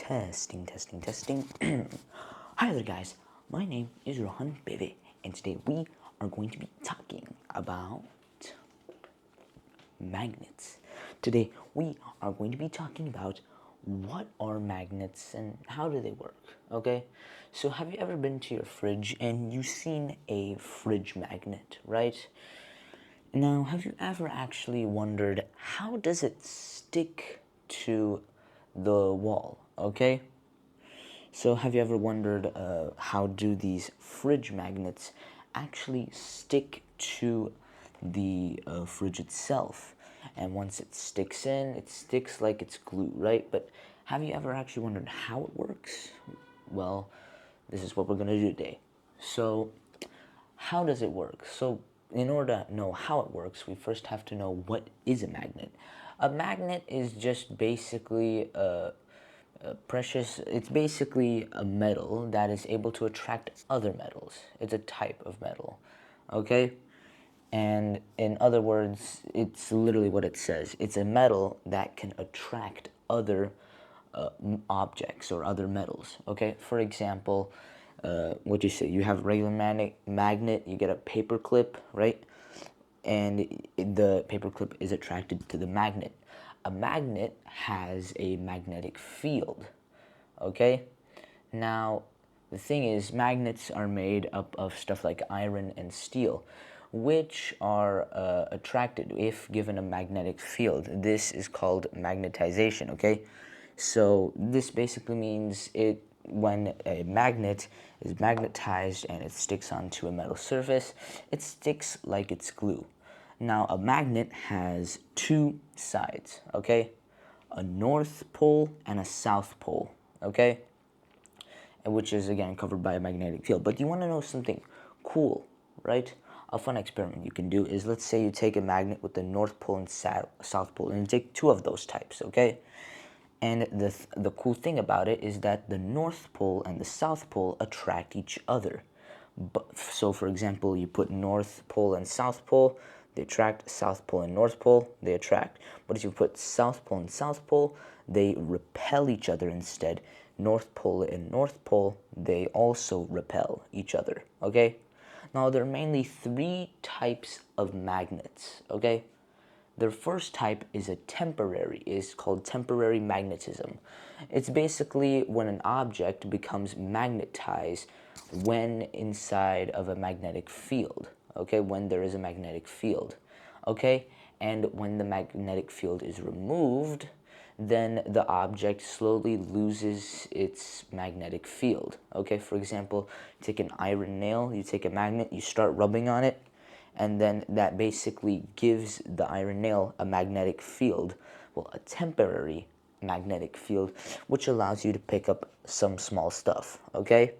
Testing. Hi there, guys. My name is Rohan Bebe, and today we are going to be talking about magnets. Today we are going to be talking about what are magnets and how do they work, okay? So have you ever been to your fridge and you've seen a fridge magnet, right? Now, have you ever actually wondered how does it stick to the wall, okay? So have you ever wondered how do these fridge magnets actually stick to the fridge itself? And once it sticks in, it sticks like it's glue, right? But have you ever actually wondered how it works? Well, this is what we're going to do today. So how does it work? So in order to know how it works, we first have to know what is a magnet. A magnet is just basically it's basically a metal that is able to attract other metals. It's a type of metal, okay? And in other words, it's literally what it says. It's a metal that can attract other objects or other metals, okay? For example, what you say, you have a regular magnet, you get a paper clip, right? And the paper clip is attracted to the magnet. A magnet has a magnetic field, okay? Now, the thing is, magnets are made up of stuff like iron and steel, which are attracted if given a magnetic field. This is called magnetization, okay? So this basically means when a magnet is magnetized and it sticks onto a metal surface, it sticks like it's glue. Now, a magnet has two sides, okay? A north pole and a south pole, okay? Which is, again, covered by a magnetic field. But you want to know something cool, right? A fun experiment you can do is, let's say you take a magnet with the north pole and south pole, and you take two of those types, okay? And the cool thing about it is that the north pole and the south pole attract each other. So, for example, you put north pole and south pole, they attract. South pole and north pole, they attract. But if you put south pole and south pole, they repel each other instead. North pole and north pole, they also repel each other, okay? Now, there are mainly three types of magnets, okay? The first type is called temporary magnetism. It's basically when an object becomes magnetized when inside of a magnetic field, okay, when there is a magnetic field, okay, and when the magnetic field is removed, then the object slowly loses its magnetic field, okay. For example, take an iron nail, you take a magnet, you start rubbing on it, and then that basically gives the iron nail a magnetic field, well, a temporary magnetic field, which allows you to pick up some small stuff, okay?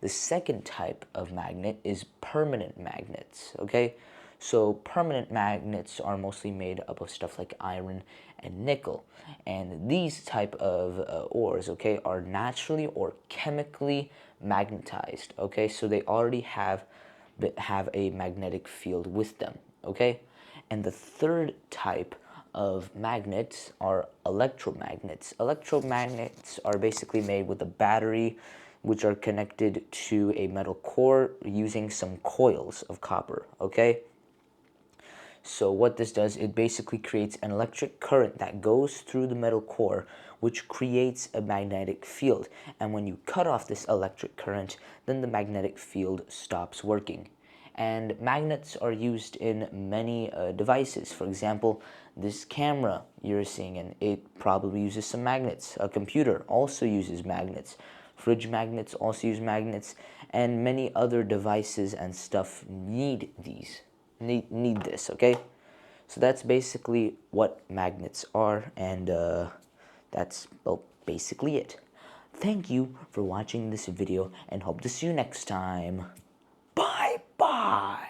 The second type of magnet is permanent magnets, okay? So permanent magnets are mostly made up of stuff like iron and nickel, and these type of ores, okay, are naturally or chemically magnetized, okay? So they already have a magnetic field with them, okay? And the third type of magnets are electromagnets. Electromagnets are basically made with a battery which are connected to a metal core using some coils of copper, okay? So what this does, it basically creates an electric current that goes through the metal core, which creates a magnetic field. And when you cut off this electric current, then the magnetic field stops working. And magnets are used in many devices. For example, this camera you're seeing, and it probably uses some magnets. A computer also uses magnets. Fridge magnets also use magnets. And many other devices and stuff need this, okay? So that's basically what magnets are, and that's, well, basically it. Thank you for watching this video, and hope to see you next time. Bye-bye!